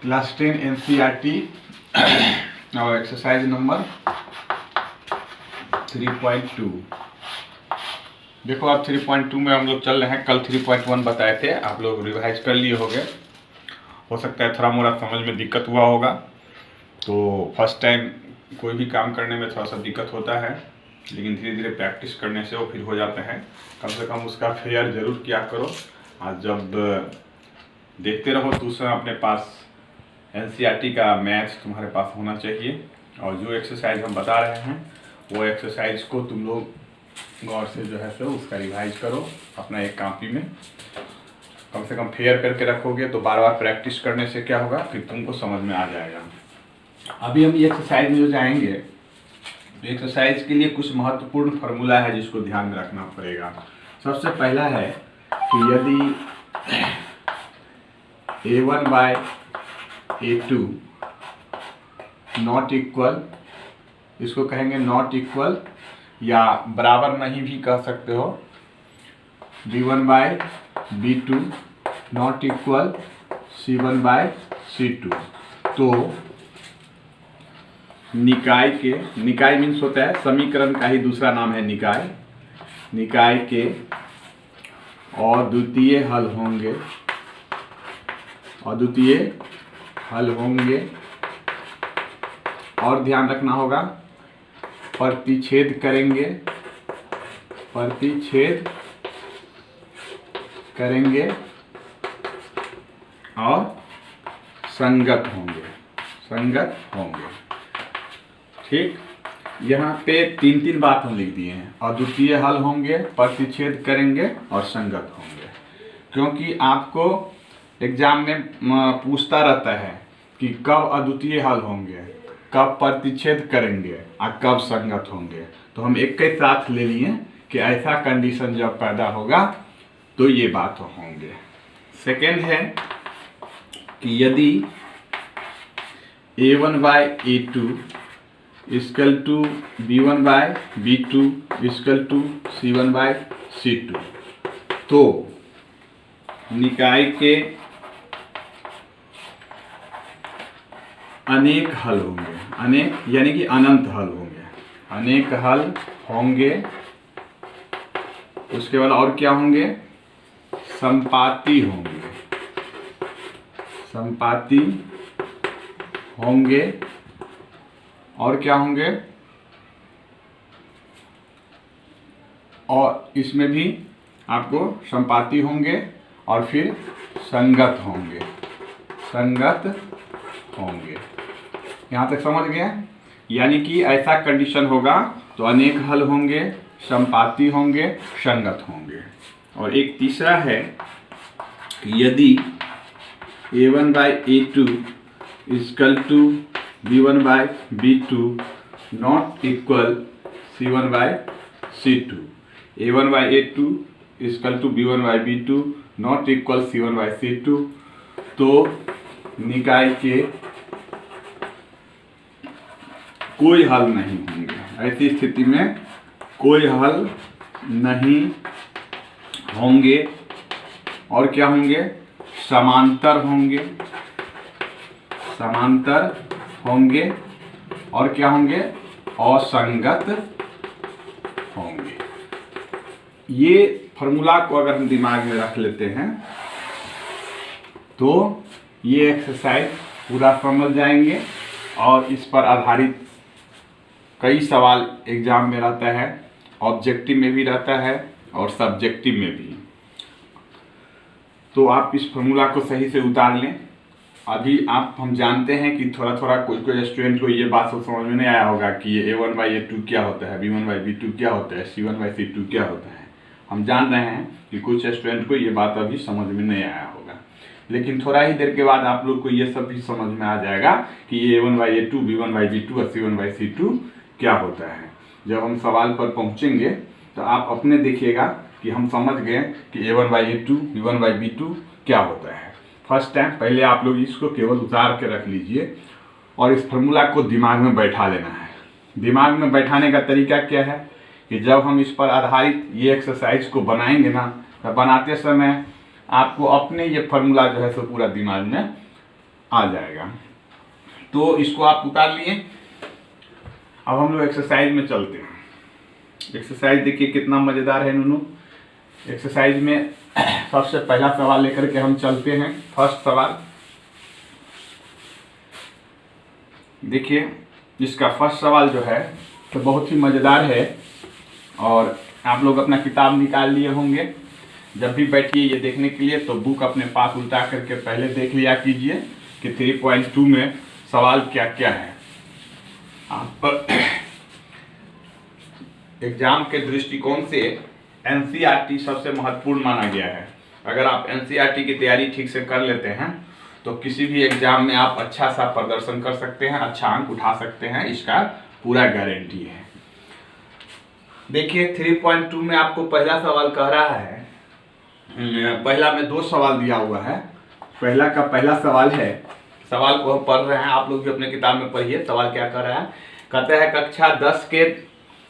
Class 10 NCERT और exercise number 3.2। देखो अब 3.2 में हम लोग चल रहे हैं। कल 3.1 बताए थे, आप लोग रिवाइज कर लिए होंगे। हो सकता है थोड़ा मोड़ा समझ में दिक्कत हुआ होगा, तो फर्स्ट टाइम कोई भी काम करने में थोड़ा सा दिक्कत होता है, लेकिन धीरे धीरे प्रैक्टिस करने से वो फिर हो जाते हैं। कम से कम उसका फेयर ज़रूर किया करो। आज जब देखते रहो तो उस समय अपने पास एनसीईआरटी का मैथ्स तुम्हारे पास होना चाहिए, और जो एक्सरसाइज हम बता रहे हैं वो एक्सरसाइज को तुम लोग गौर से जो है सो उसका रिवाइज करो अपना एक कॉपी में। कम से कम फेयर करके रखोगे तो बार बार प्रैक्टिस करने से क्या होगा, फिर तुमको समझ में आ जाएगा। अभी हम ये एक्सरसाइज में जो जाएंगे, तो एक्सरसाइज के लिए कुछ महत्वपूर्ण फार्मूला है जिसको ध्यान में रखना पड़ेगा। सबसे पहला है कि यदि a1 by a2 not equal, इसको कहेंगे नॉट इक्वल या बराबर नहीं भी कह सकते हो, b1 by b2 not equal c1 by c2, तो निकाय के, निकाय मीन्स होता है समीकरण का ही दूसरा नाम है निकाय, निकाय के अद्वितीय हल होंगे, अद्वितीय हल होंगे। और ध्यान रखना होगा प्रतिच्छेद करेंगे, प्रतिच्छेद करेंगे और संगत होंगे, संगत होंगे। ठीक, यहाँ पे तीन बात हम लिख दिए हैं, अद्वितीय हल होंगे, प्रतिच्छेद करेंगे और संगत होंगे। क्योंकि आपको एग्जाम में पूछता रहता है कि कब अद्वितीय हल होंगे, कब प्रतिच्छेद करेंगे और कब संगत होंगे। तो हम एक के साथ ले लिए कि ऐसा कंडीशन जब पैदा होगा तो ये बात होंगे। सेकेंड है कि यदि a1 by a2 equal to b1 by b2 equal to c1 by c2, तो निकाय के अनेक हल होंगे, अनेक यानी कि अनंत हल होंगे, अनेक हल होंगे। उसके बाद और क्या होंगे, संपाती होंगे, संपाती होंगे। और क्या होंगे, और इसमें भी आपको संपाती होंगे और फिर संगत होंगे, संगत होंगे। यहाँ तक समझ गए? यानी कि ऐसा कंडीशन होगा तो अनेक हल होंगे, संपाती होंगे, संगत होंगे। और एक तीसरा है कि यदि a1 by a2 equal to b1 by b2 not equal c1 by c2, a1 by a2 equal to b1 by b2 not equal c1 by c2, तो निकाय के कोई हल नहीं होंगे। ऐसी स्थिति में कोई हल नहीं होंगे। और क्या होंगे, समांतर होंगे, समांतर होंगे। और क्या होंगे, असंगत होंगे। ये फॉर्मूला को अगर हम दिमाग में रख लेते हैं तो ये एक्सरसाइज पूरा समझ जाएंगे। और इस पर आधारित कई सवाल एग्जाम में रहता है, ऑब्जेक्टिव में भी रहता है और सब्जेक्टिव में भी। तो आप इस फॉर्मूला को सही से उतार लें। अभी आप, हम जानते हैं कि थोड़ा थोड़ा कोई स्टूडेंट को ये बात समझ में नहीं आया होगा कि ये a1 बाई a2 क्या होता है, b1 बाई b2 क्या होता है, c1 बाई c2 क्या होता है। हम जान रहे हैं कि कुछ स्टूडेंट को ये बात अभी समझ में नहीं आया होगा, लेकिन थोड़ा ही देर के बाद आप लोग को ये सब भी समझ में आ जाएगा कि ये a1 by a2, b1 by b2 और c1 बाई c2 क्या होता है। जब हम सवाल पर पहुँचेंगे तो आप अपने देखिएगा कि हम समझ गए कि a1 by a2, b1 by b2 क्या होता है। फर्स्ट टाइम पहले आप लोग इसको केवल उतार के रख लीजिए और इस फार्मूला को दिमाग में बैठा लेना है। दिमाग में बैठाने का तरीका क्या है कि जब हम इस पर आधारित ये एक्सरसाइज को बनाएंगे ना, तो बनाते समय आपको अपने ये फार्मूला जो है सो पूरा दिमाग में आ जाएगा। तो इसको आप उतार लिए। अब हम लोग एक्सरसाइज में चलते हैं। एक्सरसाइज देखिए कितना मज़ेदार है नूनू। एक्सरसाइज में सबसे पहला सवाल लेकर के हम चलते हैं। फर्स्ट सवाल देखिए, इसका फर्स्ट सवाल जो है तो बहुत ही मज़ेदार है और आप लोग अपना किताब निकाल लिए होंगे। जब भी बैठिए ये देखने के लिए तो बुक अपने पास उल्टा करके पहले देख लिया कीजिए कि 3.2 में सवाल क्या क्या है। आप एग्जाम के दृष्टिकोण से एनसीईआरटी सबसे महत्वपूर्ण माना गया है। अगर आप एनसीईआरटी की तैयारी ठीक से कर लेते हैं तो किसी भी एग्जाम में आप अच्छा सा प्रदर्शन कर सकते हैं, अच्छा अंक उठा सकते हैं, इसका पूरा गारंटी है। देखिए 3.2 में आपको पहला सवाल कह रहा है, पहला में 2 सवाल दिया हुआ है। पहला का पहला सवाल है, सवाल को हम पढ़ रहे हैं, आप लोग भी अपने किताब में पढ़िए। सवाल क्या कर रहा है, कहता है कक्षा 10 के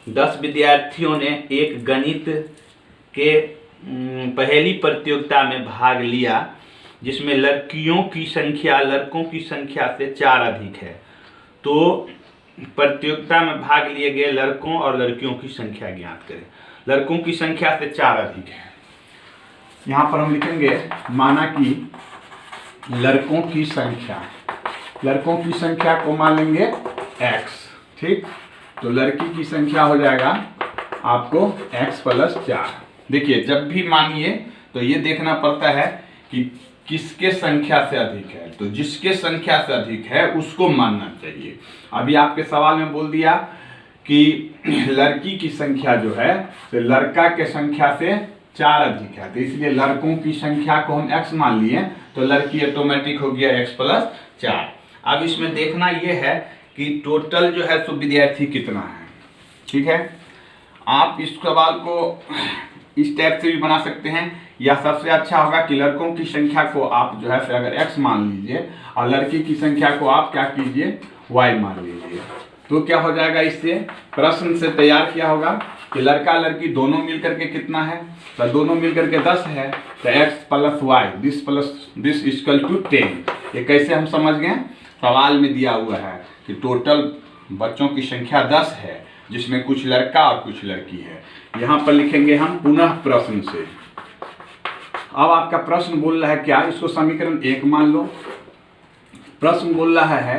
10 विद्यार्थियों ने एक गणित के पहेली प्रतियोगिता में भाग लिया जिसमें लड़कियों की संख्या लड़कों की संख्या से 4 अधिक है। तो प्रतियोगिता में भाग लिए गए लड़कों और लड़कियों की संख्या ज्ञात करें। लड़कों की संख्या से 4 अधिक है। यहाँ पर हम लिखेंगे माना कि लड़कों की संख्या को मान लेंगे x, ठीक। तो लड़की की संख्या हो जाएगा आपको x + 4। देखिए जब भी मानिए तो ये देखना पड़ता है कि किसके संख्या से अधिक है, तो जिसके संख्या से अधिक है उसको मानना चाहिए। अभी आपके सवाल में बोल दिया कि लड़की की संख्या जो है तो लड़का के संख्या से 4 अधिक है, तो इसलिए लड़कों की संख्या को हम x मान लिए, तो लड़की ऑटोमेटिक हो गया x + 4। अब इसमें देखना यह है कि टोटल जो है सो विद्यार्थी कितना है, ठीक है। आप इस सवाल को इस टाइप से भी बना सकते हैं, या सबसे अच्छा होगा कि लड़कों की संख्या को आप जो है सो अगर x मान लीजिए और लड़की की संख्या को आप क्या कीजिए y मान लीजिए। तो क्या हो जाएगा, इससे प्रश्न से तैयार किया होगा कि लड़का लड़की दोनों मिलकर के कितना है, तो दोनों मिलकर के 10 है, तो x + y दिस = 10। ये कैसे हम समझ गए, सवाल में दिया हुआ है कि टोटल बच्चों की संख्या 10 है जिसमें कुछ लड़का और कुछ लड़की है। यहाँ पर लिखेंगे हम पुनः प्रश्न से। अब आपका प्रश्न बोल रहा है क्या, इसको समीकरण 1 मान लो। प्रश्न बोल रहा है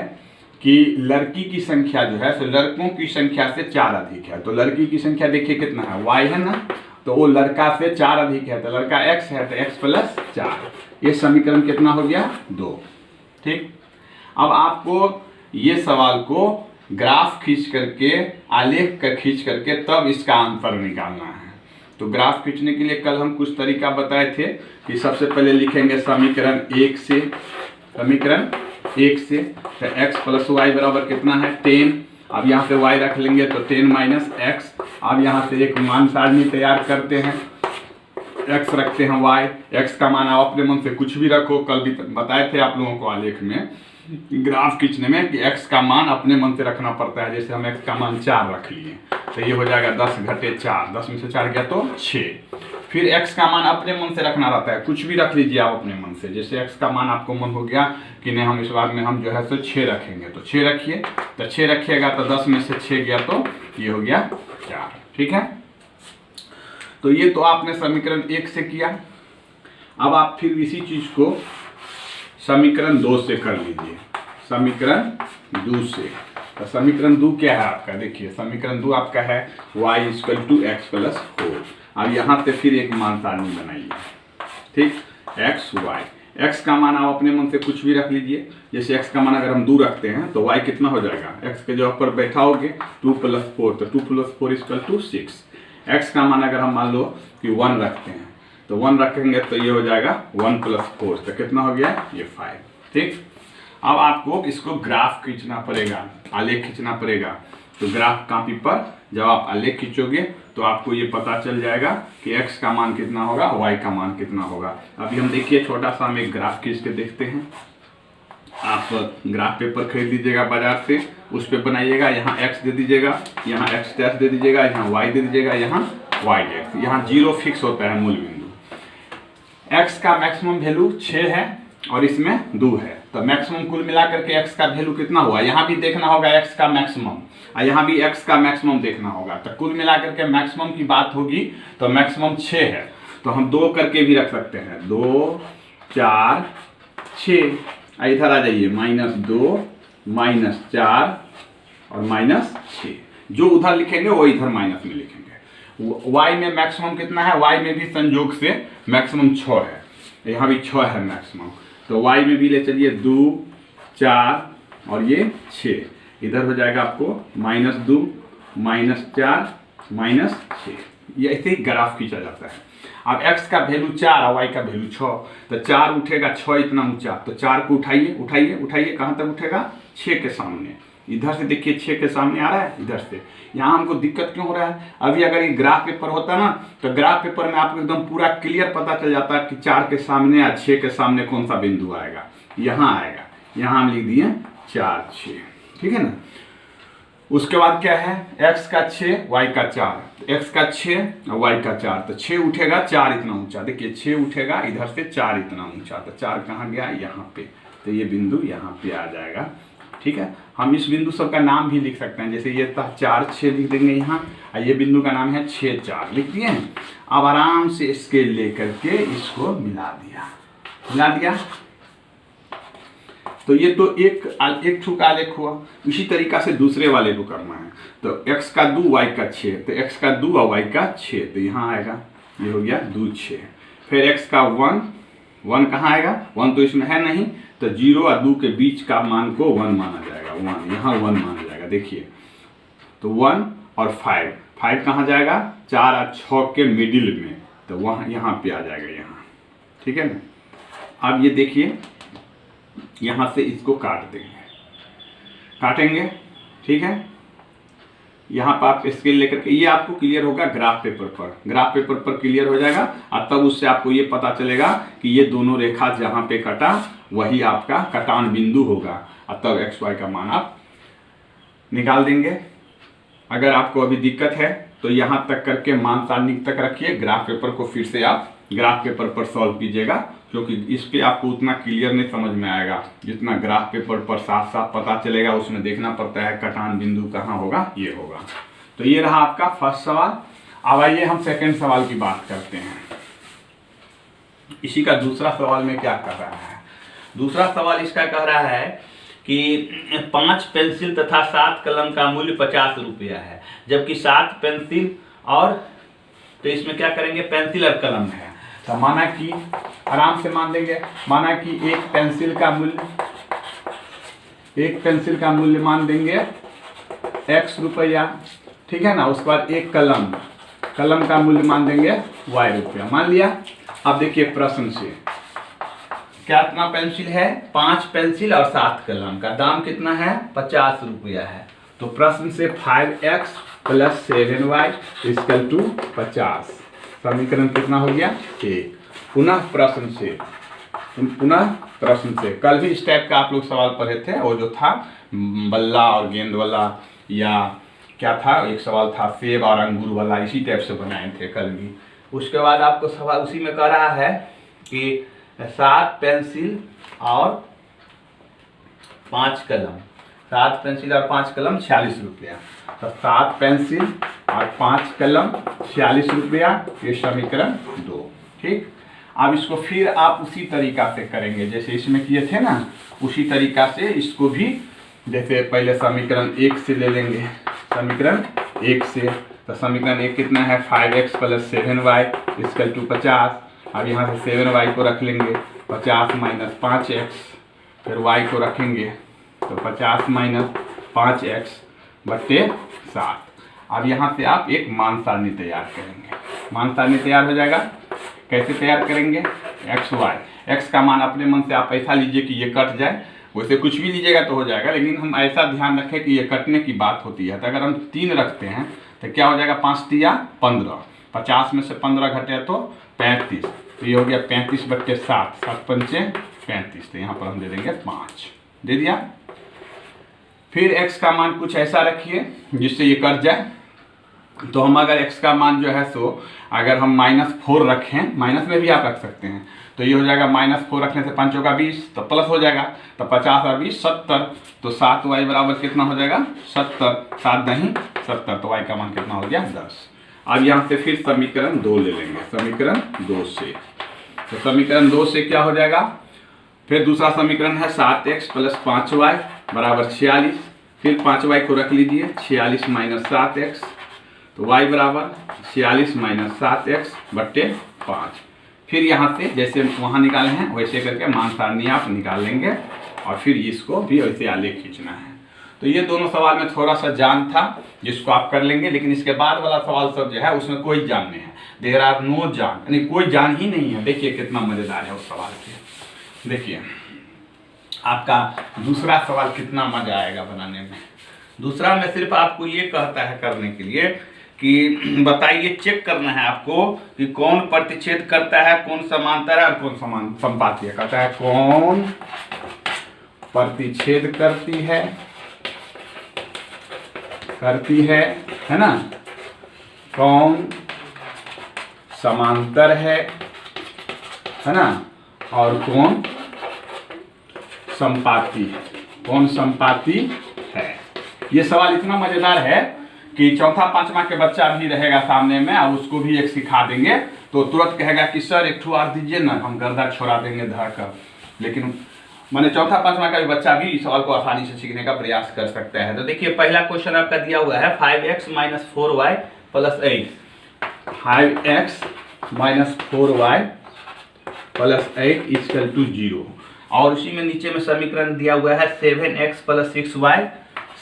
कि लड़की की संख्या जो है तो लड़कों की संख्या से 4 अधिक है। तो लड़की की संख्या देखिए कितना है, y है ना, तो वो लड़का से 4 अधिक है, तो लड़का x है, तो x + 4। ये समीकरण कितना हो गया, 2, ठीक। अब आपको ये सवाल को ग्राफ खींच करके आलेख का खींच करके तब इसका आंसर निकालना है। तो ग्राफ खींचने के लिए कल हम कुछ तरीका बताए थे कि सबसे पहले लिखेंगे समीकरण 1 से, तो x + y बराबर कितना है 10। अब यहाँ पे y रख लेंगे तो 10 - x। अब यहाँ से एक मान सारणी तैयार करते हैं, x रखते हैं y, x का मान आप अपने मन से कुछ भी रखो। कल भी बताए थे आप लोगों को आलेख में ग्राफ खींचने में कि x का मान अपने मन से रखना पड़ता है। जैसे हम x का मान 4 रख लिए तो ये हो जाएगा 10 - 4, 10 में से 4 गया तो 6। फिर x का मान अपने मन से रखना रहता है, कुछ भी रख लीजिए आप अपने मन से। जैसे x का मान आपको मन हो गया कि नहीं हम इस बार में हम जो है तो 6 रखेंगे, तो 6 रखिए। तो 6 रखिएगा तो 10 में से 6 गया तो ये हो गया 4, ठीक है। तो ये तो आपने समीकरण 1 से किया। अब आप फिर इसी चीज को समीकरण 2 से कर लीजिए, समीकरण 2 से। तो समीकरण 2 क्या है आपका, देखिए समीकरण 2 आपका है y = x + 4। अब यहाँ से फिर एक मान सारणी बनाइए, ठीक, x y। x का मान आप अपने मन से कुछ भी रख लीजिए। जैसे x का मान अगर हम 2 रखते हैं तो y कितना हो जाएगा, x के जगह पर बैठाओगे 2 + 4, तो 2 + 4 = 6। x का मान अगर हम मान लो कि 1 रखते हैं तो 1 रखेंगे तो ये हो जाएगा 1 + 4, तो कितना हो गया ये 5, ठीक। अब आपको इसको ग्राफ खींचना पड़ेगा, आलेख खींचना पड़ेगा। तो ग्राफ कॉपी पर जब आप आलेख खींचोगे तो आपको ये पता चल जाएगा कि x का मान कितना होगा, y का मान कितना होगा। अभी हम देखिए छोटा सा हम एक ग्राफ खींच के देखते हैं। आप ग्राफ पेपर खरीद लीजिएगा बाजार से, उस पर बनाइएगा। यहाँ x दे दीजिएगा, यहाँ x डैश दे दीजिएगा, यहाँ y दे दीजिएगा, यहाँ y डैश। यहाँ 0 फिक्स होता है मूल बिंदु। x का मैक्सिमम वैल्यू 6 है और इसमें 2 है, तो मैक्सिमम कुल मिला करके x का वैल्यू कितना हुआ, यहाँ भी देखना होगा x का मैक्सिमम और यहाँ भी x का मैक्सिमम देखना होगा। तो कुल मिला करके मैक्सिमम की बात होगी तो मैक्सिमम 6 है, तो हम 2 करके भी रख सकते हैं, 2 4 6। इधर आ जाइए, -2 -4 और -6, जो उधर लिखेंगे वो इधर माइनस में लिखेंगे। y में मैक्सिमम कितना है, y में भी संयोग से मैक्सिमम 6 है, यहाँ भी 6 है मैक्सिमम, तो y में भी ले चलिए 2 4 और ये 6, इधर हो जाएगा आपको -2 -4 -6। ये ऐसे ही ग्राफ खींचा जाता है। अब x का वैल्यू 4 और y का वैल्यू 6, तो 4 उठेगा 6 इतना ऊंचा, तो 4 को उठाइए उठाइए उठाइए, कहाँ तक उठेगा, 6 के सामने। इधर से देखिए 6 के सामने आ रहा है, इधर से। यहाँ हमको दिक्कत क्यों हो रहा है, अभी अगर ये ग्राफ पेपर होता ना तो ग्राफ पेपर में आपको एकदम पूरा क्लियर पता चल जाता कि 4 के सामने या 6 के सामने कौन सा बिंदु आएगा, यहाँ आएगा। यहाँ हम लिख दिए 4 6, ठीक है ना। उसके बाद क्या है, x का 6 y का 4, x का 6 और y का 4, तो 6 उठेगा 4 इतना ऊंचा, देखिए 6 उठेगा इधर से 4 इतना ऊंचा, तो 4 कहाँ गया, यहाँ पे, तो ये बिंदु यहाँ पे आ जाएगा, ठीक है। हम इस बिंदु सब का नाम भी लिख सकते हैं, जैसे ये था 4 6 लिख देंगे यहाँ, और ये बिंदु का नाम है 6 4 लिख दिए। अब आराम से स्केल लेकर के इसको मिला दिया, तो ये तो एक ठुक आलेख हुआ। इसी तरीका से दूसरे वाले को करना है, तो x का 2 y का 6, तो x का 2 और y का 6, तो यहाँ आएगा, ये हो गया 2 6। फिर x का 1 कहाँ आएगा, 1 तो इसमें है नहीं, तो 0 और 2 के बीच का मान को 1 माना जाएगा, 1 यहाँ 1 माना जाएगा, देखिए। तो 1 और 5 कहाँ जाएगा, 4 और 6 के मिडिल में, तो वहाँ यहाँ पे आ जाएगा, यहाँ, ठीक है ना। अब ये देखिए, यहाँ से इसको काटेंगे, ठीक है। यहाँ पर आप स्केल लेकर के, ये आपको क्लियर होगा ग्राफ पेपर पर क्लियर हो जाएगा, और तब उससे आपको ये पता चलेगा कि ये दोनों रेखा जहाँ पे कटा वही आपका कटान बिंदु होगा, और तब x y का मान आप निकाल देंगे। अगर आपको अभी दिक्कत है तो यहाँ तक करके मान सारणी तक रखिए, ग्राफ पेपर को फिर से आप ग्राफ पेपर पर सॉल्व कीजिएगा, क्योंकि इस पे आपको उतना क्लियर नहीं समझ में आएगा जितना ग्राफ पेपर पर साफ साफ पता चलेगा। उसमें देखना पड़ता है कटान बिंदु कहाँ होगा, ये होगा। तो ये रहा आपका फर्स्ट सवाल। अब आइए हम सेकंड सवाल की बात करते हैं। इसी का दूसरा सवाल में क्या कर रहा है, दूसरा सवाल इसका कह रहा है कि 5 पेंसिल तथा 7 कलम का मूल्य 50 रुपया है, जबकि 7 पेंसिल और, तो इसमें क्या करेंगे, पेंसिल और कलम है। तो माना कि आराम से मान देंगे, माना कि एक पेंसिल का मूल्य मान देंगे x रुपया, ठीक है ना। उसके बाद एक कलम का मूल्य मान देंगे y रुपया, मान लिया। अब देखिए प्रश्न से कितना पेंसिल है, 5 पेंसिल और 7 कलम का दाम कितना है, 50 रुपया है। तो प्रश्न से 5x + 7y = 50, समीकरण कितना हो गया, 1। पुनः प्रश्न से कल भी इस टाइप का आप लोग सवाल पढ़े थे, और जो था बल्ला और गेंद वाला, या क्या था, एक सवाल था सेब और अंगूर वाला, इसी टाइप से बनाए थे कल भी। उसके बाद आपको सवाल उसी में कह रहा है कि 7 पेंसिल और 5 कलम, 7 पेंसिल और 5 कलम 46 रुपया। तो 7 पेंसिल और 5 कलम 46 रुपया, ये समीकरण 2, ठीक। अब इसको फिर आप उसी तरीका से करेंगे जैसे इसमें किए थे ना, उसी तरीका से इसको भी, जैसे पहले समीकरण 1 से ले लेंगे, समीकरण 1 से। तो समीकरण 1 कितना है, 5x + 7y = 50। अब यहाँ से 7y को रख लेंगे, 50 - 5x, फिर y को रखेंगे, तो 50 - 5x / 7। अब यहाँ से आप एक मान सारणी तैयार करेंगे, मान सारणी तैयार हो जाएगा। कैसे तैयार करेंगे, x y, x का मान अपने मन से आप ऐसा लीजिए कि ये कट जाए, वैसे कुछ भी लीजिएगा तो हो जाएगा, लेकिन हम ऐसा ध्यान रखें कि ये कटने की बात होती है। तो अगर हम 3 रखते हैं तो क्या हो जाएगा, 5 × 3 = 15, 50 में से 15 घटे तो 35, तो ये हो गया 35 / 7, 7 × 5 = 35, तो यहाँ पर हम दे देंगे 5, दे दिया। फिर x का मान कुछ ऐसा रखिए जिससे ये कट जाए, तो हम अगर x का मान जो है सो अगर हम -4 रखें, माइनस में भी आप रख सकते हैं, तो ये हो जाएगा -4 रखने से 5 होगा 20, तो प्लस हो जाएगा, तो 50 और 20 70, तो 7y बराबर कितना हो जाएगा 70, 7 नहीं 70, तो y का मान कितना हो गया 10। अब यहाँ से फिर समीकरण 2 ले लेंगे, समीकरण 2 से, तो समीकरण 2 से क्या हो जाएगा, फिर दूसरा समीकरण है 7x + 5y बराबर 46, फिर 5y को रख लीजिए, 46 - 7x, तो y बराबर 46 - 7x बट्टे 5। फिर यहाँ से जैसे वहाँ निकाले हैं वैसे करके मान सारणी आप निकाल लेंगे और फिर इसको भी वैसे आलेख खींचना है। तो ये दोनों सवाल में थोड़ा सा जान था जिसको आप कर लेंगे, लेकिन इसके बाद वाला सवाल सब जो है उसमें कोई जान नहीं है, देयर आर नो जान, यानी कोई जान ही नहीं है। देखिए कितना मज़ेदार है उस सवाल के, देखिए आपका दूसरा सवाल कितना मजा आएगा बनाने में। दूसरा में सिर्फ आपको ये कहता है करने के लिए कि बताइए, चेक करना है आपको कि कौन प्रतिच्छेद करता है, कौन समांतर है और कौन संपाती है। कहता है कौन प्रतिच्छेद करती है ना, कौन समांतर है ना, और कौन संपाती है, कौन संपाती है। ये सवाल इतना मजेदार है कि चौथा पांचवा के बच्चा भी रहेगा सामने में और उसको भी एक सिखा देंगे तो तुरंत कहेगा कि सर एक ठो और दीजिए ना, हम गर्दा छोड़ा देंगे धड़कर। लेकिन मैंने चौथा पांचवा का भी बच्चा भी इस सवाल को आसानी से सीखने का प्रयास कर सकता है। तो देखिए पहला क्वेश्चन आपका दिया हुआ है 5x - 4y + 8, 5x - 4y + 8 = 0, और उसी में नीचे में समीकरण दिया हुआ है 7x + 6y,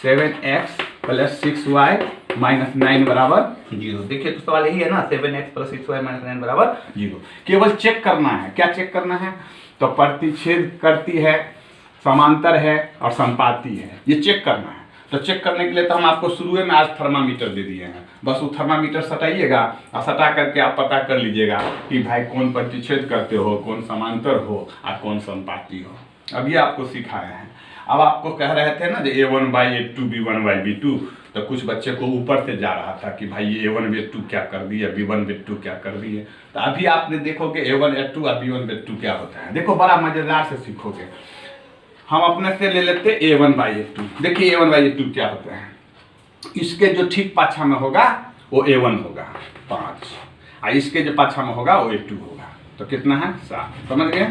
7x + 6y - 9 बराबर 0। देखिए तो सवाल यही है ना, 7x + 6y - 9 बराबर 0। केवल चेक करना है, क्या चेक करना है, तो प्रतिच्छेद करती है, समांतर है और संपाती है, ये चेक करना है। तो चेक करने के लिए तो हम आपको शुरू में आज थर्मामीटर दे दिए हैं, बस वो थर्मामीटर सटाइएगा और सटा करके आप पता कर लीजिएगा कि भाई कौन प्रतिच्छेद करते हो, कौन समांतर हो और कौन संपाती हो। अब ये आपको सिखाया है। अब आपको कह रहे थे ना A1/A2 B1/B2, तो कुछ बच्चे को ऊपर से जा रहा था कि भाई A1/A2 क्या कर दिए, B1/B2 क्या कर दिए। तो अभी आपने देखोगे A1/A2 और B1/B2 क्या होता है, देखो बड़ा मजेदार से सीखोगे। हम अपने से ले लेते A1/A2। देखिए A1/A2 क्या होता है, इसके जो ठीक पाछा में होगा वो A1 होगा 5, और इसके जो पाछा में होगा वो A2 होगा, तो कितना है 7। समझ गए,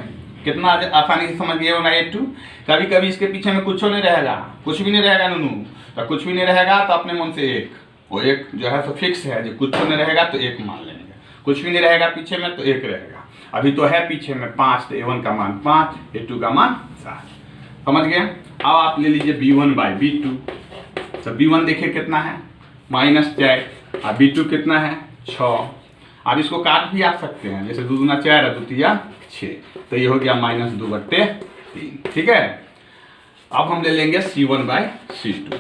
कितना आसानी से समझ गए A1/A2। कभी कभी इसके पीछे में कुछ नहीं रहेगा, कुछ भी नहीं रहेगा नूनू, तो कुछ भी नहीं रहेगा तो अपने मन से एक, वो एक जो है तो फिक्स है, जो कुछ नहीं रहेगा तो एक मान लेंगे, कुछ भी नहीं रहेगा पीछे में तो एक रहेगा। अभी तो है पीछे में 5, तो A1 का मान 5, A2 का मान 7। समझ गए। अब आप ले लीजिए B1/B2, तो B1 देखिए कितना है -4, और B2 कितना है 6। अब इसको काट भी आप सकते हैं, जैसे 2 दूना 4 और 2 तिया 6, तो ये हो गया -2/3। ठीक है। अब हम ले लेंगे C1/C2,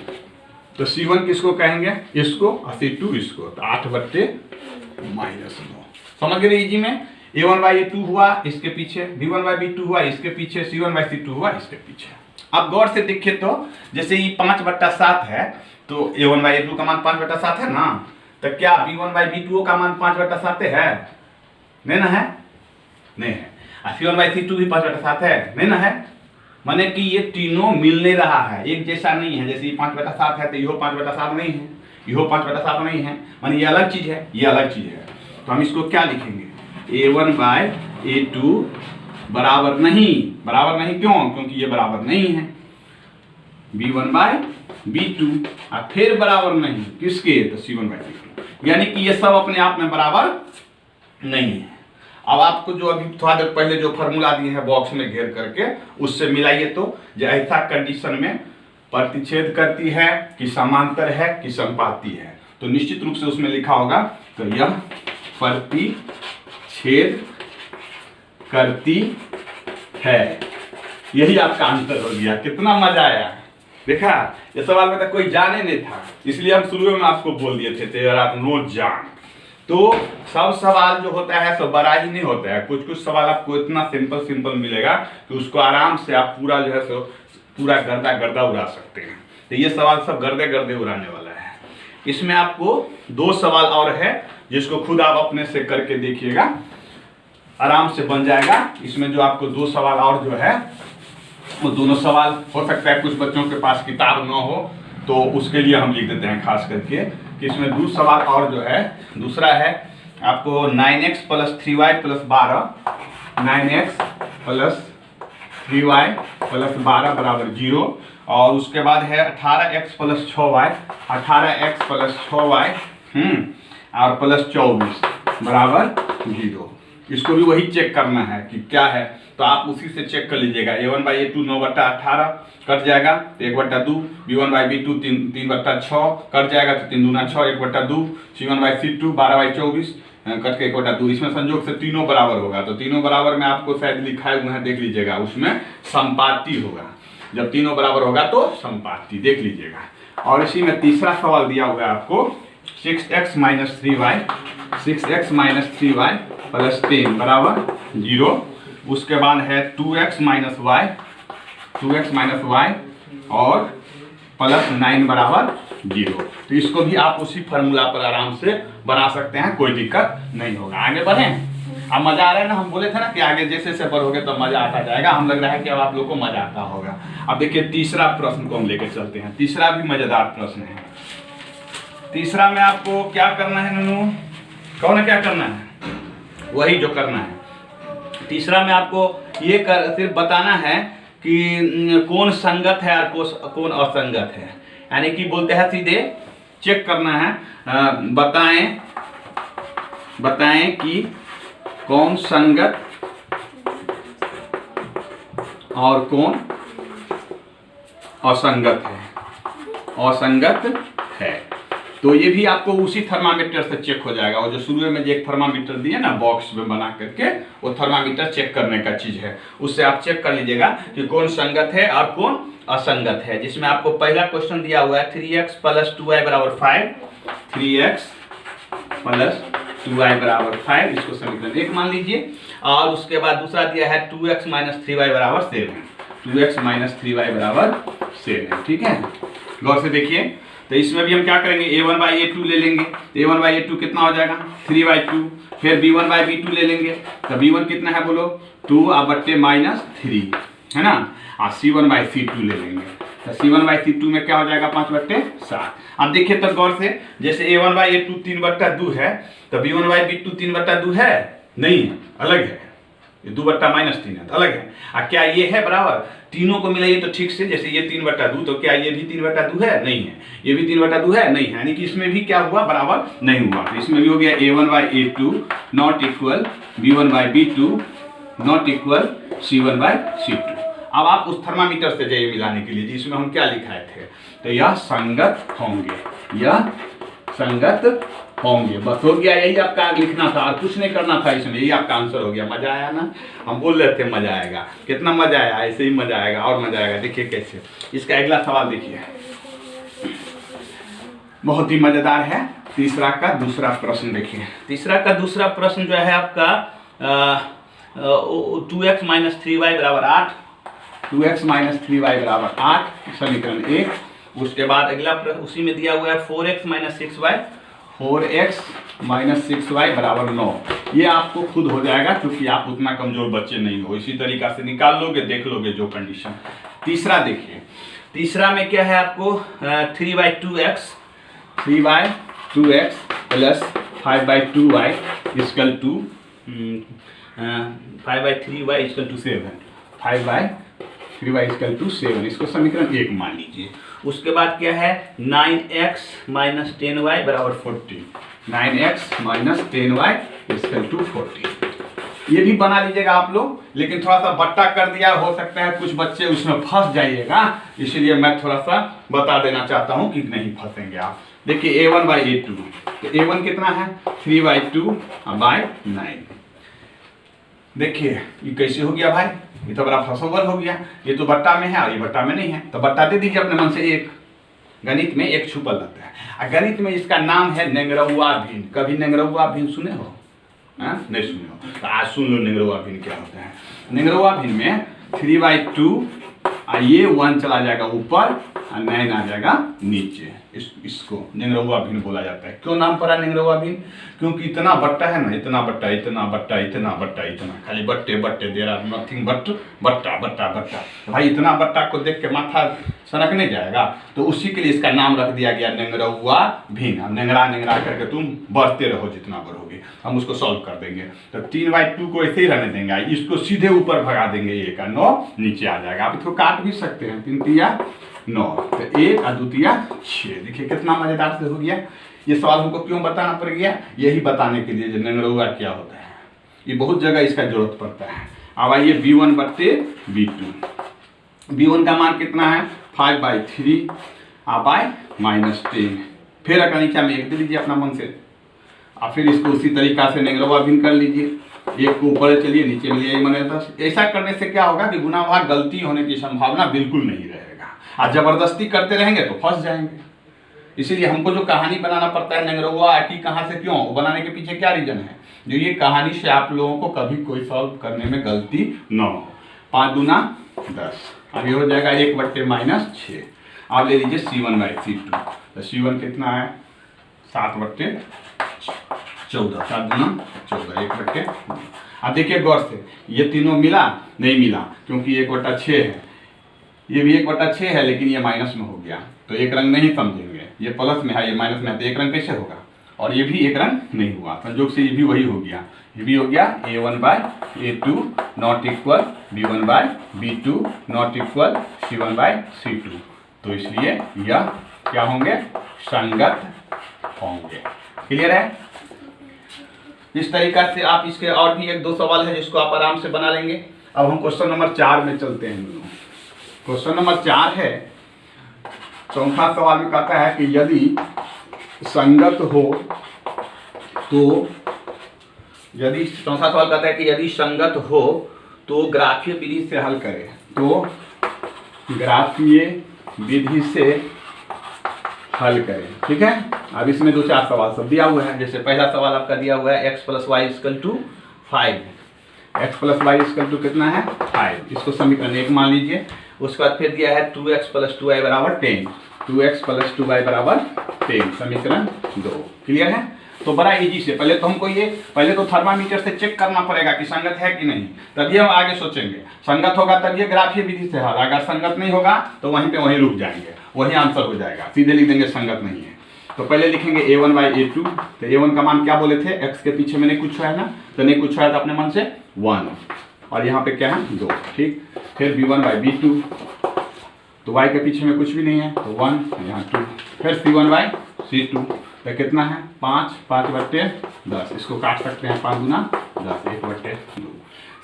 तो C1 किसको कहेंगे, इसको, और C2 इसको, तो 8/-9। समझ गए इजी में। A1/A2 हुआ इसके पीछे, B1/B2 हुआ इसके पीछे, C1/C2 हुआ इसके पीछे। अब गौर से देखिए तो जैसे ये 5/7 है, तो A1/A2 का मान 5/7 है ना, तो क्या B1/B2 का मान 5/7 है, नहीं ना है, नहीं है। और C1/C2 भी 5/7 है, नहीं ना है। माने कि ये तीनों मिल नहीं रहा है, एक जैसा नहीं है। जैसे ये 5/7 है तो यो 5/7 नहीं है, यो 5/7 नहीं है, माने ये अलग चीज है, ये अलग चीज है। तो हम इसको क्या लिखेंगे, A1/A2 बराबर नहीं क्यों, क्योंकि ये बराबर नहीं है। B1/B2 और फिर बराबर नहीं किसके, तो C1/C2, यानी कि ये सब अपने आप में बराबर नहीं है। अब आपको जो अभी थोड़ा देर पहले जो फार्मूला दिए हैं बॉक्स में घेर करके, उससे मिलाइए तो जो ऐसा कंडीशन में प्रतिच्छेद करती है कि समांतर है कि संपाती है, तो निश्चित रूप से उसमें लिखा होगा तो यह प्रतिच्छेद करती है। यही आपका आंसर हो गया। कितना मजा आया, देखा ये सवाल में तो कोई जाने नहीं था, इसलिए हम शुरू में आपको बोल दिए थे देयर आर नो जान। तो सब सवाल जो होता है सब बड़ा ही नहीं होता है, कुछ कुछ सवाल आपको इतना सिंपल मिलेगा कि उसको आराम से आप पूरा जो है सो पूरा गर्दा उड़ा सकते हैं। तो ये सवाल सब गर्दे उड़ाने वाला है। इसमें आपको 2 सवाल और है, जिसको खुद आप अपने से करके देखिएगा, आराम से बन जाएगा। इसमें जो आपको 2 सवाल और जो है, वो दोनों सवाल हो सकता है कुछ बच्चों के पास किताब ना हो, तो उसके लिए हम लिख देते हैं खास करके कि इसमें 2 सवाल और जो है। दूसरा है आपको 9x + 3y + 12, 9x + 3y + 12 = 0, और उसके बाद है 18x + 6y, 18x + 6y और +24 = 0। इसको भी वही चेक करना है कि क्या है, तो आप उसी से चेक कर लीजिएगा। a1/a2 9/18 कट जाएगा तो 1/2, b1/b2 3/6 कट जाएगा तो 3 दूना 6 1/2, c1/c2 12/24 कट के 1/2। इसमें संयोग से तीनों बराबर होगा, तो तीनों बराबर में आपको शायद लिखाए हुए हैं, देख लीजिएगा, उसमें संपाती होगा। जब तीनों बराबर होगा तो संपाती, देख लीजिएगा। और इसी में तीसरा सवाल दिया हुआ है आपको 6x - 3y, 6x - 3y + 10 = 0। उसके बाद है 2x - y, 2x - y और +9 = 0। तो इसको भी आप उसी फार्मूला पर आराम से बना सकते हैं, कोई दिक्कत नहीं होगा। आगे बढ़ें। अब मजा आ रहा है ना, हम बोले थे ना कि आगे जैसे जैसे बढ़ोगे तो मजा आता जाएगा। हम लग रहा है कि अब आप लोग को मजा आता होगा। अब देखिए तीसरा प्रश्न को हम लेकर चलते हैं। तीसरा भी मजेदार प्रश्न है। तीसरा में आपको क्या करना है ननू, कौन है क्या करना है, वही जो करना है। तीसरा में आपको ये सिर्फ बताना है कि कौन संगत है और कौन असंगत है, यानी कि बोलते हैं सीधे चेक करना है, बताएं कि कौन संगत और कौन असंगत है। तो ये भी आपको उसी थर्मामीटर से चेक हो जाएगा। और जो शुरू में जो एक थर्मामीटर दिए ना बॉक्स में बना करके, वो थर्मामीटर चेक करने का चीज है, उससे आप चेक कर लीजिएगा कि कौन संगत है और कौन असंगत है। जिसमें आपको पहला क्वेश्चन दिया हुआ है 3x + 2y = 5, 3x + 2y = 5, इसको समीकरण 1 मान लीजिए। और उसके बाद दूसरा दिया है 2x - 3y = 7, 2x - 3y = 7। ठीक है, गौर से देखिए। तो इसमें भी हम क्या करेंगे, a1/a2 ले लेंगे। a1/a2 कितना हो जाएगा 3/2, फिर b1/b2 ले लेंगे। तो b1 कितना है बोलो 2/3 है ना, और c1/c2 ले लेंगे। तो c1/c2 में क्या हो जाएगा 5/7। अब देखिए तो गौर से, जैसे a1/a2 3/2 है, तो b1/b2 3/2 है, नहीं है, अलग है, ये 2/-3 है, अलग है। और क्या ये है बराबर, तीनों को मिलाइए तो ठीक से, जैसे ये 3/2, तो क्या ये भी 3/2 है, नहीं है, ये भी 3/2 है, नहीं है, यानी कि इसमें भी क्या हुआ, बराबर नहीं हुआ। तो इसमें भी हो गया a1/a2 ≠ b1/b2 ≠ c1/c2। अब आप उस थर्मामीटर से जाइए मिलाने के लिए, जिसमें हम क्या लिखाए थे, तो यह संगत होंगे, यह संगत होंगे। बस हो गया, यही आपका लिखना था और कुछ नहीं करना था इसमें, यही आपका आंसर हो गया। मजा आया ना, हम बोल रहे थे मजा आएगा, कितना मजा आया, ऐसे ही मजा आएगा और मजा आएगा। देखिए कैसे, इसका अगला सवाल देखिए, बहुत ही मजेदार है। तीसरा का दूसरा प्रश्न देखिए। तीसरा का दूसरा प्रश्न जो है आपका 2x - 3y = 8, 2x - 3y = 8, समीकरण 1। उसके बाद अगला उसी में दिया हुआ है 4x - 6y, 4x - 6y = 9। ये आपको खुद हो जाएगा, क्योंकि आप उतना कमजोर बच्चे नहीं हो, इसी तरीका से निकाल लोगे, देख लोगे जो कंडीशन। तीसरा देखिए, तीसरा में क्या है आपको 3/2x + 5/2y = 5/3y = 7, 5/3y = 7, इसको समीकरण 1 मान लीजिए। उसके बाद क्या है 9x - 10y = 40, 9x - 10y = 40। ये भी बना लीजिएगा आप लोग, लेकिन थोड़ा सा बट्टा कर दिया, हो सकता है कुछ बच्चे उसमें फंस जाइएगा, इसलिए मैं थोड़ा सा बता देना चाहता हूं कि नहीं फंसेंगे आप। देखिए a1/a2, तो a1 कितना है 3/2/9। देखिए ये कैसे हो गया भाई, ये तो बड़ा फसोबल हो गया। ये तो बट्टा में है और ये बट्टा में नहीं है, तो बट्टा दे दीजिए अपने मन से 1। गणित में 1 छुपल रहता है। गणित में इसका नाम है नेंगरुआ भिन्न। कभी नेंगरुआ भिन्न सुने हो? नहीं सुने हो तो आज सुन लो नेंगरुआ भिन्न क्या होता है। नेंगरुआ भिन्न में 3/2, ये 1 चला जाएगा ऊपर और नैन आ जाएगा नीचे। इसको निंगरौआ भिन्न बोला जाता है। क्यों नाम पड़ा निंगरौआ भिन्न? क्योंकि इतना बट्टा है ना, इतना बट्टा, इतना बट्टा, इतना बट्टा, इतना, खाली बट्टे बट्टे, देर आर नथिंग बट बट्टा बट्टा बट्टा। भाई इतना बट्टा को देख के माथा सनकने जाएगा, तो उसी के लिए इसका नाम रख दिया गया निंगरौआ भिन्न। निंगरा निंगरा करके तुम बढ़ते रहो जितना बढ़ोगे, हम उसको सॉल्व कर देंगे। तो 3/2 को ऐसे ही रहने देंगे, इसको सीधे ऊपर भगा देंगे, 1 और 9 नीचे आ जाएगा। आप इसको काट भी सकते हैं, 3 तिया 9, तो 1 और 2 तिया 6। देखिए कितना मजेदार से हो गया। ये सवाल हमको क्यों बताना पड़ गया? यही बताने के लिए निंगरौआ क्या होता है। ये बहुत जगह इसका जरूरत पड़ता है। अब आइए b1/b2। b1 का मान कितना है? 5/3 -10। फिर अकनीचा में 1 दे लीजिए अपना मन से, और फिर इसको उसी तरीका से निंगरौआ भिन्न कर लीजिए। 1 को ऊपर चलिए, नीचे में लिए मैंने 10। ऐसा करने से क्या होगा कि गुना भाग गलती होने की संभावना बिल्कुल नहीं रहेगा, और जबरदस्ती करते रहेंगे तो फंस जाएंगे। इसीलिए हमको जो कहानी बनाना पड़ता है निंगरौआ की कहाँ से क्यों, वो बनाने के पीछे क्या रीजन है, जो ये कहानी से आप लोगों को कभी कोई सॉल्व करने में गलती न हो। 5 दूना 10, अब ये हो जाएगा 1/-6। आप ले लीजिए C1/C2। तो C1 कितना है? 7/14, 7 दूना 14, 1/2। अब देखिए गौर से, ये तीनों मिला नहीं मिला, क्योंकि 1/6 है, ये भी 1/6 है, लेकिन ये माइनस में हो गया, तो एक रंग नहीं समझेंगे। ये प्लस में है, ये माइनस में है, तो एक रंग कैसे होगा? और ये भी एक रंग नहीं हुआ, संयोग से ये भी वही हो गया। ये भी हो गया A1/A2 not equal B1/B2 not equal C1/C2। तो इसलिए यह क्या होंगे? संगत होंगे। क्लियर है? इस तरीका से आप इसके और भी 1-2 सवाल है जिसको आप आराम से बना लेंगे। अब हम क्वेश्चन नंबर 4 में चलते हैं। क्वेश्चन नंबर 4 है, चौथा सवाल में कहता है कि यदि संगत हो तो, यदि चौथा सवाल कहता है कि यदि संगत हो तो ग्राफीय विधि से हल करें। तो ग्राफीय विधि से हल करें, ठीक है। अब इसमें 2-4 सवाल सब दिया हुआ है। जैसे पहला सवाल आपका दिया हुआ है x + y = 5। x + y = कितना है? 5। इसको समीकरण 1 मान लीजिए। उसके बाद फिर दिया है 2x + 2y = 10। 2x + 2y = 10, समीकरण 2। क्लियर है? तो बड़ा इजी से पहले तो हमको पहले तो थर्मामीटर से चेक करना पड़ेगा कि संगत है कि नहीं, तभी हम आगे सोचेंगे। संगत होगा तब ये ग्राफीय विधि से हल, अगर संगत नहीं होगा तो वहीं पे वहीं रुक जाएंगे, वही आंसर हो जाएगा, सीधे लिख देंगे संगत नहीं है। तो पहले लिखेंगे A1/A2। तो A1 का मान क्या बोले थे? x के पीछे में नहीं कुछ है ना, तो नहीं कुछ है तो अपने मन से 1, और यहाँ पे क्या है? 2, ठीक। फिर B1/B2, तो y के पीछे में कुछ भी नहीं है तो 1, यहाँ 2। फिर C1/C2, तो कितना है? 5, 5/10। इसको काट सकते हैं, 5 दूना 10, 1/2।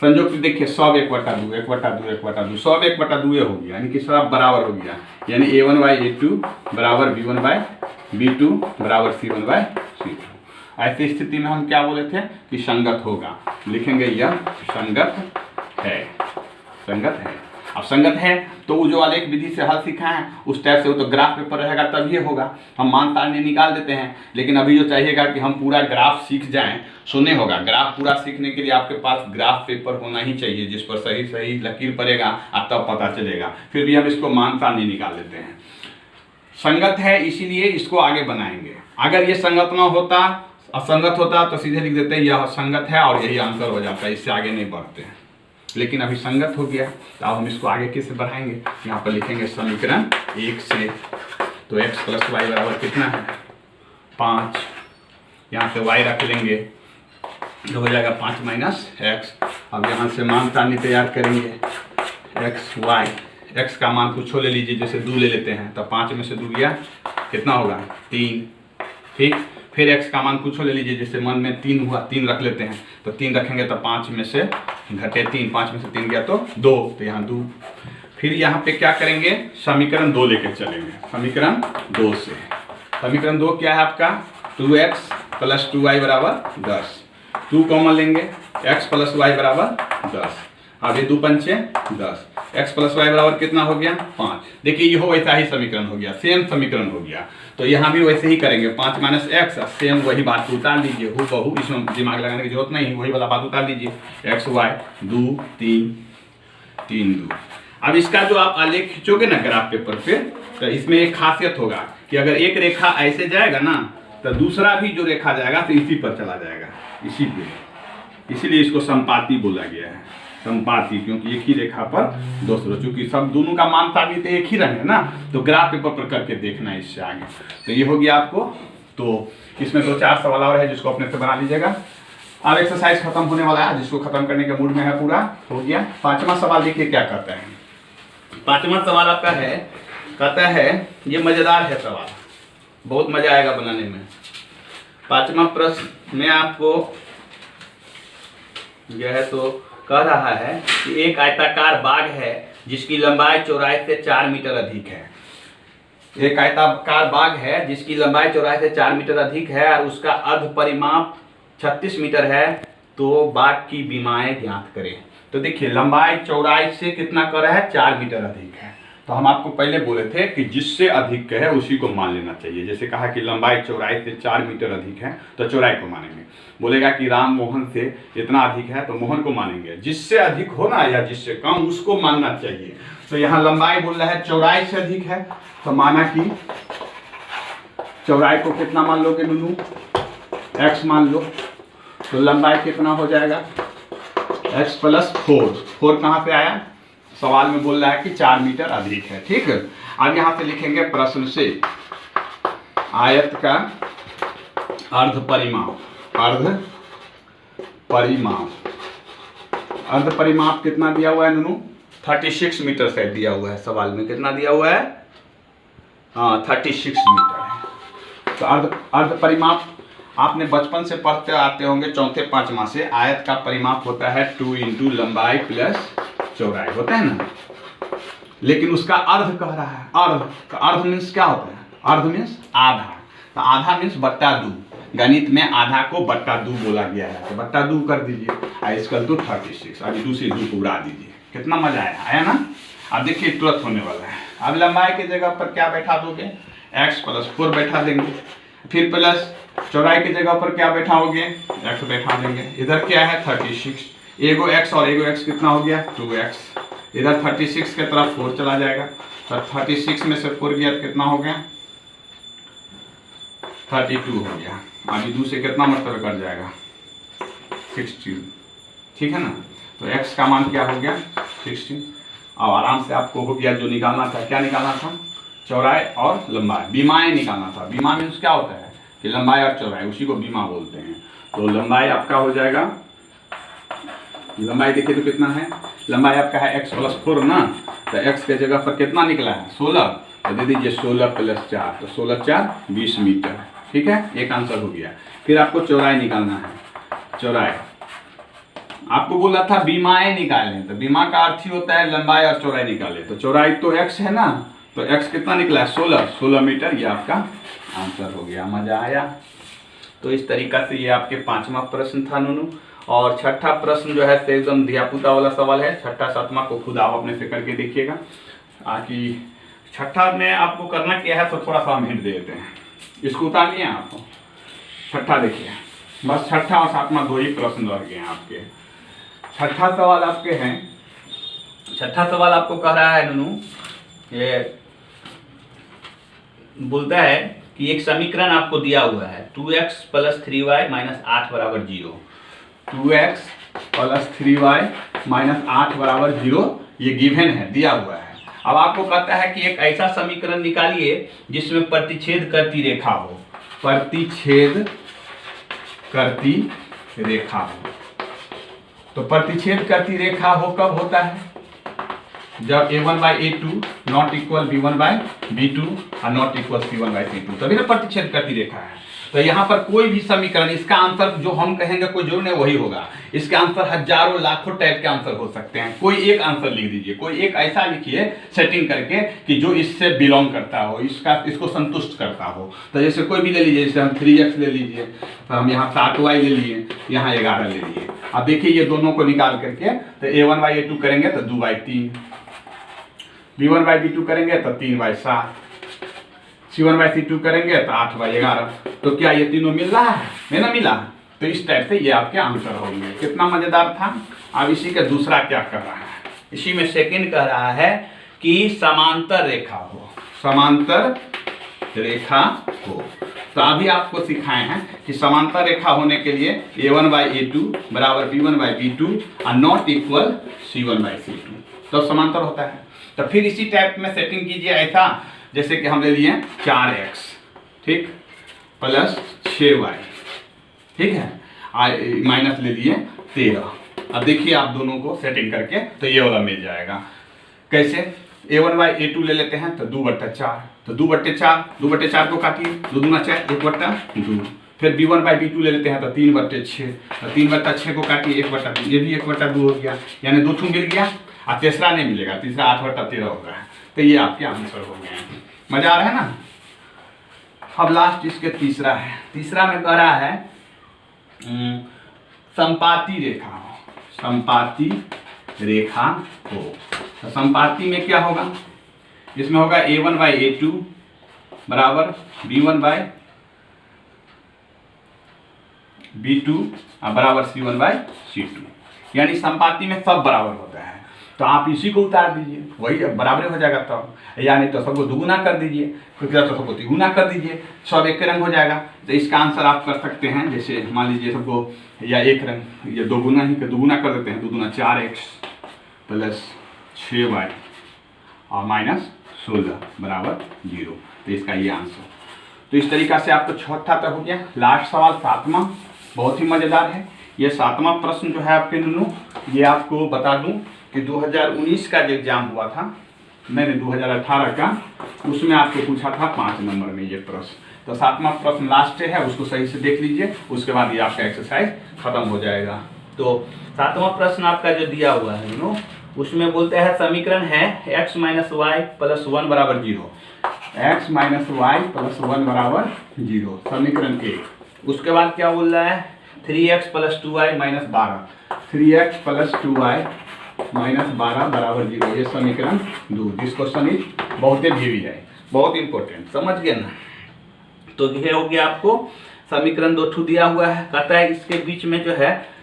संयोग से देखिए सब 1/2, 1/2, 1/2, सब 1/2 हो गया, यानी कि सब बराबर हो गया। यानी A1/A2 बराबर B1/B2 बराबर C1/C2। ऐसी स्थिति में हम क्या बोले थे कि संगत होगा, लिखेंगे यह संगत है, संगत है। अब संगत है तो वो जो आलेख विधि से हल सीखा है उस टाइप से वो तो ग्राफ पेपर रहेगा तब ये होगा, हम मान ताने निकाल देते हैं। लेकिन अभी जो चाहिएगा कि हम पूरा ग्राफ सीख जाएं, सुने होगा ग्राफ पूरा सीखने के लिए आपके पास ग्राफ पेपर होना ही चाहिए, जिस पर सही सही लकीर पड़ेगा और तब पता चलेगा। फिर भी हम इसको मान ताने निकाल देते हैं। संगत है इसीलिए इसको आगे बनाएंगे। अगर ये संगत ना होता, असंगत होता तो सीधे लिख देते हैं यह संगत है और यही आंसर हो जाता है, इससे आगे नहीं बढ़ते हैं। लेकिन अभी संगत हो गया तो अब हम इसको आगे कैसे बढ़ाएंगे? यहाँ पर लिखेंगे समीकरण 1 से। तो x + y बराबर कितना है? 5। यहाँ से y रख लेंगे तो हो जाएगा 5 - x। अब यहाँ से मान तानी तैयार करेंगे x y। x का मान कुछ ले लीजिए, जैसे 2 ले लेते हैं तो 5 में से 2 गया कितना होगा? 3, ठीक। फिर x का मान कुछ ले लीजिए, जैसे मन में 3 हुआ, 3 रख लेते हैं तो 3 रखेंगे तो 5 में से घटे 3, 5 में से 3 गया तो 2, तो यहाँ 2। फिर यहाँ पे क्या करेंगे? समीकरण 2 लेके चलेंगे, समीकरण 2 से। समीकरण 2 क्या है आपका? 2x + 2y = 10। 2 कॉमन लेंगे, x + y = 10। अब ये 2 पंचे 10, x + y बराबर कितना हो गया? 5। देखिए ये वैसा ही समीकरण हो गया, सेम समीकरण हो गया। तो यहाँ भी वैसे ही करेंगे, 5 - x, सेम वही बात उतार लीजिए, हूबहू, इसमें दिमाग लगाने की जरूरत नहीं, वही वाला बात उतार लीजिए। x y 2 3 3 2। अब इसका जो आप आलेख खींचोगे ना ग्राफ पेपर पे, तो इसमें एक खासियत होगा कि अगर एक रेखा ऐसे जाएगा ना, तो दूसरा भी जो रेखा जाएगा तो इसी पर चला जाएगा, इसी पे। इसीलिए इसको संपाती बोला गया है, संपाती, क्योंकि एक ही रेखा पर दो स्रोत, चूंकि सब दोनों का मान साबित एक ही रहे ना, तो ग्राफ पेपर पर करके देखना है इससे आगे। तो ये हो गया आपको। तो इसमें 2-4 सवाल और है जिसको अपने से बना लीजिएगा। अब एक्सरसाइज खत्म होने वाला है, जिसको खत्म करने के मूड में है पूरा, हो गया। 5वां सवाल देखिए क्या कहता है। 5वां सवाल आपका है, कहता है, ये मजेदार है सवाल, बहुत मजा आएगा बनाने में। 5वां प्रश्न में आपको यह है तो कह रहा है कि एक आयताकार बाग है जिसकी लंबाई चौड़ाई से 4 मीटर अधिक है। एक आयताकार बाग है जिसकी लंबाई चौड़ाई से 4 मीटर अधिक है और उसका अर्ध परिमाप 36 मीटर है, तो बाग की विमाएं ज्ञात करें। तो देखिए लंबाई चौड़ाई से कितना कर रहा है, 4 मीटर अधिक है। तो हम आपको पहले बोले थे कि जिससे अधिक है उसी को मान लेना चाहिए। जैसे कहा कि लंबाई चौड़ाई से 4 मीटर अधिक है तो चौड़ाई को मानेंगे। बोलेगा कि राम मोहन से इतना अधिक है तो मोहन को मानेंगे। जिससे अधिक हो ना या जिससे कम उसको मानना चाहिए। तो यहाँ लंबाई बोल रहा है चौड़ाई से अधिक है, तो माना कि चौड़ाई को कितना मान लोगे नुनू, x मान लो। तो लंबाई कितना हो जाएगा, x + 4। 4 कहाँ से आया, सवाल में बोल रहा है कि 4 मीटर अधिक है। ठीक है, अब यहाँ से लिखेंगे प्रश्न से आयत का अर्ध परिमाप, अर्ध परिमाप कितना दिया हुआ है नुनू, 36 मीटर से दिया हुआ है सवाल में। कितना दिया हुआ है, हाँ 36 मीटर है। तो अर्ध परिमाप आपने बचपन से पढ़ते आते होंगे, 4-5वां से। आयत का परिमाप होता है 2 × लंबाई प्लस चौड़ाई, होता है ना। लेकिन उसका अर्ध कह रहा है, अर्ध मीन्स क्या होता है, अर्ध मीन्स आधा। तो आधा मीन्स /2। गणित में आधा को /2 बोला गया है, तो /2 कर दीजिए। आइसकल तो 36, अभी दूसरी 2 को उड़ा दीजिए। कितना मजा आया ना। अब देखिए तुरंत होने वाला है। अब लंबाई की जगह पर क्या बैठा दोगे, x + 4 बैठा देंगे। फिर प्लस चौड़ाई की जगह पर क्या बैठाओगे, x बैठा देंगे। इधर क्या है 36, एगो x और एगो x कितना हो गया 2x। इधर 36 के तरफ 4 चला जाएगा, तो 36 में से 4 गया तो कितना हो गया 32 हो गया। अभी 2 से कितना मतलब कट जाएगा 16, ठीक है ना। तो x का मान क्या हो गया 16। अब आराम से आपको हो गया जो निकालना था। क्या निकालना था, चौड़ाई और लंबाई, विमाएं निकालना था। विमा मीन्स क्या होता है कि लंबाई और चौड़ाई, उसी को विमा बोलते हैं। तो लंबाई आपका हो जाएगा, लंबाई देखिए तो कितना है, लंबाई आपका है x + 4 ना। तो x के जगह पर कितना निकला है 16, तो दे दीजिए 16 + 4, तो 16 × 4 = 20 मीटर। ठीक है, एक आंसर हो गया। फिर आपको चौड़ाई निकालना है। चौड़ाई आपको बोला था विमाएं निकालें, तो विमा का अर्थ ही होता है लंबाई और चौड़ाई निकालें। तो चौड़ाई तो x है ना, तो x कितना निकला है 16 मीटर। ये आपका आंसर हो गया। मजा आया। तो इस तरीका से ये आपके 5वां प्रश्न था नुनू। और 6ठा प्रश्न जो है एकदम धियापुता वाला सवाल है। 6ठा 7वां को खुद आप अपने से करके देखिएगा। कि 6ठा में आपको करना क्या है, तो थोड़ा सा हम हिंट दे देते हैं। इसको उतार लिया आपको। 6ठा देखिए, बस 6ठा और 7वां 2 ही प्रश्न रह गए हैं आपके। 6ठा सवाल आपके हैं। 6ठा सवाल आपको कह रहा है नुनू, ये बोलता है कि एक समीकरण आपको दिया हुआ है 2x + 3y - 8 = 0। 2x + 3y - 8 = 0 ये गिवन है, दिया हुआ है। अब आपको कहता है कि एक ऐसा समीकरण निकालिए जिसमें प्रतिच्छेद करती रेखा हो। प्रतिच्छेद करती रेखा हो। तो प्रतिच्छेद करती रेखा हो कब होता है, जब a1/a2 ≠ b1/b2 और ≠ c1/c2, तभी ना प्रतिच्छेद करती रेखा है। तो यहाँ पर कोई भी समीकरण, इसका आंसर जो हम कहेंगे कोई जरूर नहीं वही होगा। इसके आंसर हजारों लाखों टाइप के आंसर हो सकते हैं। कोई एक आंसर लिख दीजिए, कोई एक ऐसा लिखिए सेटिंग करके कि जो इससे बिलोंग करता हो, इसको संतुष्ट करता हो। तो जैसे कोई भी ले लीजिए, जैसे हम 3x ले लीजिए, तो हम यहाँ 7y ले लिए, यहाँ 11 ले लिए। अब देखिए ये दोनों को निकाल करके तो a1/a2 करेंगे तो 2/3, b1/b2 करेंगे तो 3/7, c1/c2 करेंगे तो 8/11। तो क्या ये तीनों मिल रहा है, नहीं ना मिला। तो इस टाइप से ये आपके आंसर होंगे। कितना मजेदार था। अब इसी का दूसरा क्या कर रहा है, इसी में सेकंड कह रहा है कि समांतर रेखा हो, समांतर रेखा हो। तो अभी आपको सिखाए हैं कि समांतर रेखा होने के लिए a1/a2 बराबर b1/b2 और नॉट इक्वल c1/c2 तो समांतर होता है। तो फिर इसी टाइप में सेटिंग कीजिए ऐसा, जैसे कि हम ले लिए 4x ठीक प्लस 6y ठीक है, माइनस ले लिए 13। अब देखिए आप दोनों को सेटिंग करके तो ये वाला मिल जाएगा। कैसे? a1/a2 ले लेते हैं तो 2/4, तो 2/4 को काटिए, 2 दूना 4, 1/2। फिर b1/b2 ले लेते हैं तो 3/6, तो 3/6 को काटिए 1/2, ये भी 1/2 हो गया, यानी 2 मिल गया और तीसरा नहीं मिलेगा, तीसरा 8/13 होगा। तो ये आपके आंसर हो गए हैं। मजा आ रहा है ना? अब लास्ट इसके तीसरा है। तीसरा में कह रहा है संपाती रेखा हो, संपाती रेखा हो। तो संपाती में क्या होगा? इसमें होगा a1/a2 बराबर b1/b2 बराबर c1/c2, यानी संपाती में सब बराबर होता है। तो आप इसी को उतार दीजिए, वही बराबर हो जाएगा तब, यानी तो सबको दुगुना कर दीजिए, फिर तो सबको तिगुना कर दीजिए, सब एक रंग हो जाएगा। तो इसका आंसर आप कर सकते हैं, जैसे मान लीजिए सबको या एक रंग या दोगुना ही दुगुना कर देते हैं, 2 दूना 4x प्लस 6y और माइनस 16 बराबर 0। तो इसका ये आंसर। तो इस तरीका से आपको चौथा तक हो गया। लास्ट सवाल 7वां बहुत ही मज़ेदार है। ये 7वां प्रश्न जो है आपके नुनू, ये आपको बता दूं कि 2019 का जो एग्जाम हुआ था, मैंने 2018 का, उसमें आपको पूछा था 5 नंबर में ये प्रश्न। तो 7वां प्रश्न लास्ट है, उसको सही से देख लीजिए, उसके बाद ये आपका एक्सरसाइज खत्म हो जाएगा। तो 7वां प्रश्न आपका जो दिया हुआ है नो, उसमें बोलते हैं समीकरण है x - y + 1 बराबर 0, x - y + 1 बराबर 0, समीकरण 1। उसके बाद क्या बोल रहा है 3x + 2y - 12, 3x + 2y - 12 बराबर 0, ये समीकरण 2। दिस क्वेश्चन इज बहुत ही है, बहुत इंपॉर्टेंट, समझ गए ना? तो ये हो गया आपको समीकरण 2 दिया हुआ है। कहता है इसके बीच में जो है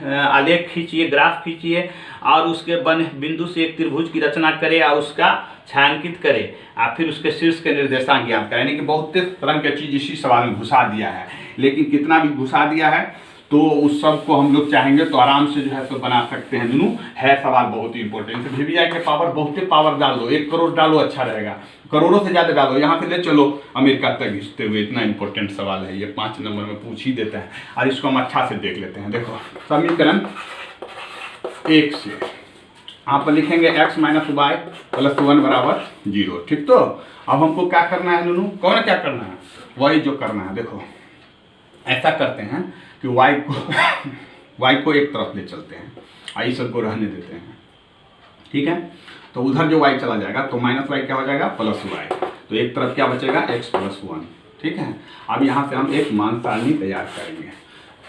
आलेख खींचिए, ग्राफ खींचिए और उसके बने बिंदु से एक त्रिभुज की रचना करे और उसका छायांकित करे और फिर उसके शीर्ष के निर्देशांक ज्ञात करें। यानी कि बहुत तरह की चीज इसी सवाल में घुसा दिया है, लेकिन कितना भी घुसा दिया है तो उस सब को हम लोग चाहेंगे तो आराम से जो है तो बना सकते हैं। दोनों है सवाल बहुत ही इंपॉर्टेंट। VVI के पावर बहुत ही पावर डाल दो, 1 करोड़ डालो अच्छा रहेगा, करोड़ों से ज़्यादा डालो, यहाँ से ले चलो अमेरिका तक घिसते हुए। इतना इंपॉर्टेंट सवाल है ये, 5 नंबर में पूछ ही देता है। और इसको हम अच्छा से देख लेते हैं। देखो समीकरण 1 से आप लिखेंगे x - y + 1 बराबर 0, ठीक। तो अब हमको क्या करना है नूनू? कौन क्या करना है? वही जो करना है। देखो ऐसा करते हैं कि y को एक तरफ ले चलते हैं, आई सबको रहने देते हैं, ठीक है। तो उधर जो y चला जाएगा तो -y क्या हो जाएगा +y, तो एक तरफ क्या बचेगा x + 1, ठीक है। अब यहाँ से हम एक मान सारणी तैयार करेंगे।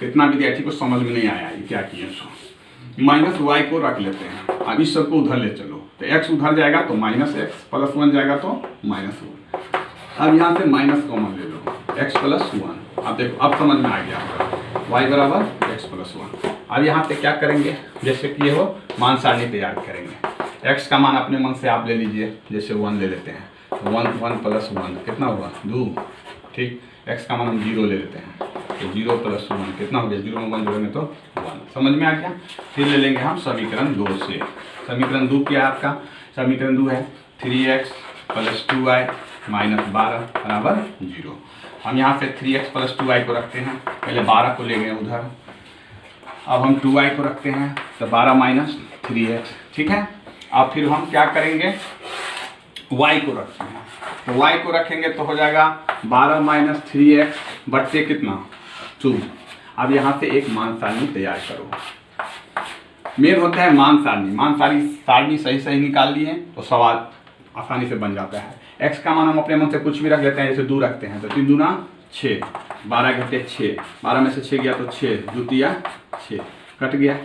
कितना विद्यार्थी को समझ में नहीं आया ये क्या किए, सो -y को रख लेते हैं। अब इस सबको उधर ले चलो तो x उधर जाएगा तो -x + 1 जाएगा तो -1। अब यहाँ से माइनस कॉमन ले लो, x + 1। अब देखो अब समझ में आ गया y बराबर x + 1। अब यहाँ पे क्या करेंगे, जैसे कि हो मान सारणी तैयार करेंगे। x का मान अपने मन से आप ले लीजिए, जैसे 1 ले लेते हैं तो 1 + 1 कितना हुआ 2, ठीक। x का मान हम 0 ले लेते हैं तो 0 + 1 कितना हो गया, 0 में 1 जोड़ेंगे तो 1। समझ में आ गया। फिर ले लेंगे हम समीकरण 2 से। समीकरण 2 क्या है आपका? समीकरण 2 है 3x + 2y - 12 बराबर 0। हम यहाँ पे 3x + 2y को रखते हैं, पहले 12 को ले गए उधर, अब हम 2y को रखते हैं तो 12 - 3x, ठीक है। अब फिर हम क्या करेंगे y को रखते हैं, तो y को रखेंगे तो हो जाएगा 12 - 3x बट्टे कितना 2। अब यहाँ से एक मान सारणी तैयार करो। मेन होता है मान सारणी सही निकाल लिए तो सवाल आसानी से बन जाता है। x का मान हम अपने मन से कुछ भी रख लेते हैं, जैसे 2 रखते हैं तो 3 दूना 6, 12 घटे 6, 12 में से 6 गया तो 6, 2 तिया 6 कट गया।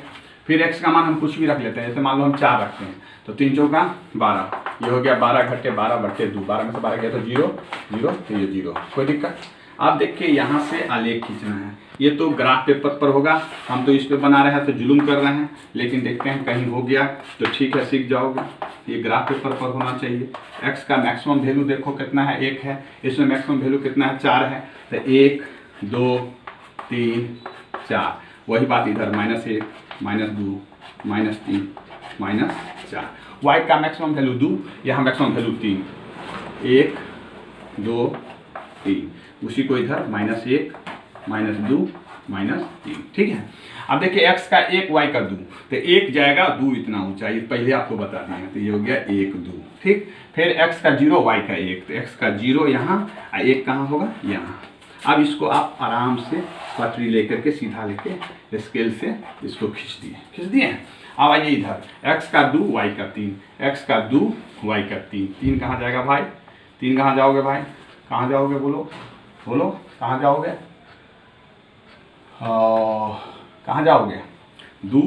फिर x का मान हम कुछ भी रख लेते हैं, जैसे मान लो हम 4 रखते हैं तो 3 चौका 12, ये हो गया 12 घटे 12 बट्टे 2, 12 में से 12 गया तो 0 0, तो ये 0, कोई दिक्कत। अब देखिए यहाँ से आलेख खींचना है। ये तो ग्राफ पेपर पर होगा, हम तो इस पे बना रहे हैं तो जुलूम कर रहे हैं, लेकिन देखते हैं कहीं हो गया तो ठीक है, सीख जाओगे। ये ग्राफ पेपर पर होना चाहिए। x का मैक्सिमम वैल्यू देखो कितना है, 1 है। इसमें मैक्सिमम वैल्यू कितना है, 4 है। तो 1 2 3 4, वही बात इधर -1 -2 -3 -4। y का मैक्सिमम वैल्यू 2, यहाँ मैक्सिमम वैल्यू 3, 1 2 3, उसी को इधर -1 -2 -3, ठीक है। अब देखिए x का 1 y का 2, तो 1 जाएगा 2 इतना ऊंचा, ये पहले आपको बता दिए हैं, तो ये हो गया 1 2, ठीक। फिर x का 0 y का 1, तो x का 0 यहाँ और 1 कहाँ होगा, यहाँ। अब इसको आप आराम से पटरी लेकर के सीधा लेके स्केल से इसको खींच दिए। अब आइए इधर, x का 2 y का 3, x का 2 y का 3, 3 कहाँ जाएगा भाई, 3 कहाँ जाओगे भाई, कहाँ जाओगे, बोलो बोलो कहाँ जाओगे, कहाँ जाओगे, 2